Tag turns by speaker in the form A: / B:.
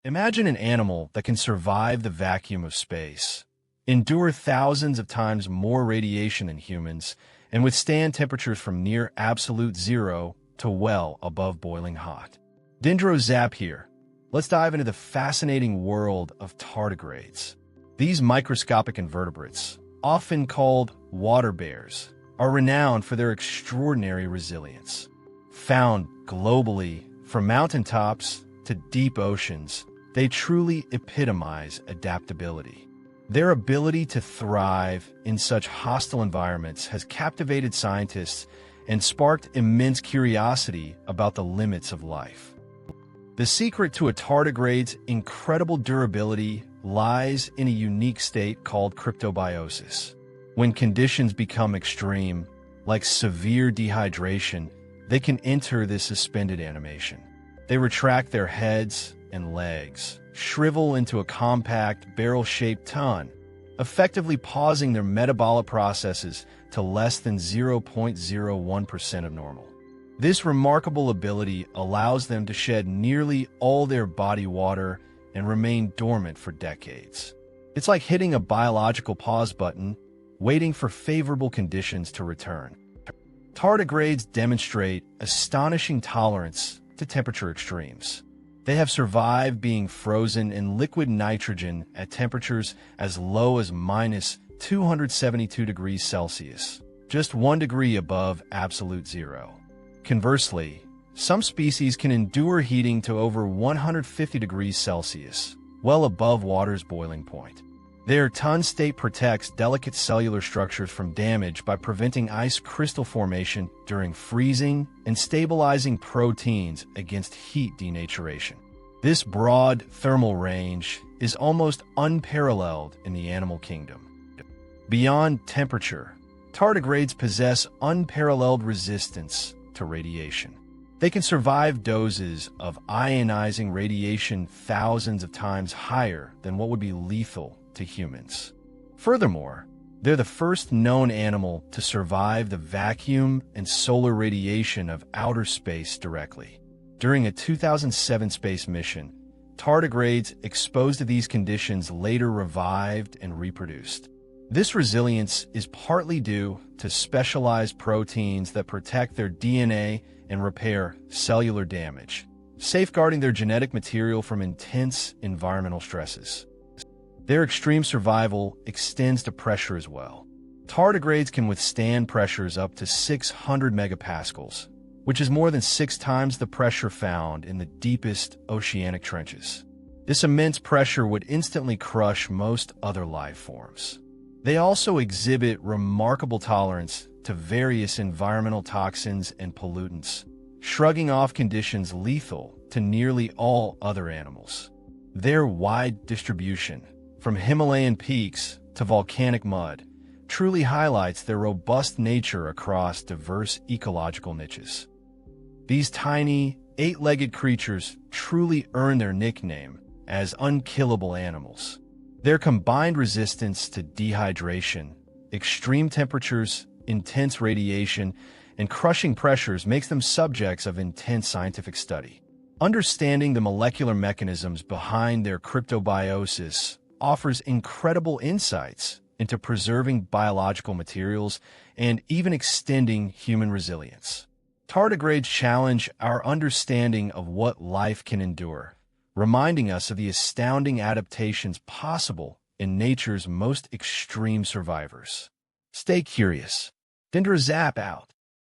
A: Imagine an animal that can survive the vacuum of space, endure thousands of times more radiation than humans, and withstand temperatures from near absolute zero to well above boiling hot. Dendro Zap here. Let's dive into the fascinating world of tardigrades. These microscopic invertebrates, often called water bears, are renowned for their extraordinary resilience. Found globally, from mountaintops to deep oceans, they truly epitomize adaptability. Their ability to thrive in such hostile environments has captivated scientists and sparked immense curiosity about the limits of life. The secret to a tardigrade's incredible durability lies in a unique state called cryptobiosis. When conditions become extreme, like severe dehydration, they can enter this suspended animation. They retract their heads and legs, shrivel into a compact, barrel-shaped ton, effectively pausing their metabolic processes to less than 0.01% of normal. This remarkable ability allows them to shed nearly all their body water and remain dormant for decades. It's like hitting a biological pause button, waiting for favorable conditions to return. Tardigrades demonstrate astonishing tolerance to temperature extremes. They have survived being frozen in liquid nitrogen at temperatures as low as minus 272 degrees Celsius, just 1 degree above absolute zero. Conversely, some species can endure heating to over 150 degrees Celsius, well above water's boiling point. Their ton state protects delicate cellular structures from damage by preventing ice crystal formation during freezing and stabilizing proteins against heat denaturation. This broad thermal range is almost unparalleled in the animal kingdom. Beyond temperature, tardigrades possess unparalleled resistance to radiation. They can survive doses of ionizing radiation thousands of times higher than what would be lethal to humans. Furthermore, they're the first known animal to survive the vacuum and solar radiation of outer space directly. During a 2007 space mission, tardigrades exposed to these conditions later revived and reproduced. This resilience is partly due to specialized proteins that protect their DNA and repair cellular damage, safeguarding their genetic material from intense environmental stresses. Their extreme survival extends to pressure as well. Tardigrades can withstand pressures up to 600 megapascals, which is more than 6 times the pressure found in the deepest oceanic trenches. This immense pressure would instantly crush most other life forms. They also exhibit remarkable tolerance to various environmental toxins and pollutants, shrugging off conditions lethal to nearly all other animals. Their wide distribution, from Himalayan peaks to volcanic mud, truly highlights their robust nature across diverse ecological niches. These tiny, 8-legged creatures truly earn their nickname as unkillable animals. Their combined resistance to dehydration, extreme temperatures, intense radiation, and crushing pressures makes them subjects of intense scientific study. Understanding the molecular mechanisms behind their cryptobiosis offers incredible insights into preserving biological materials and even extending human resilience. Tardigrades challenge our understanding of what life can endure, reminding us of the astounding adaptations possible in nature's most extreme survivors. Stay curious. Dendro Zap out.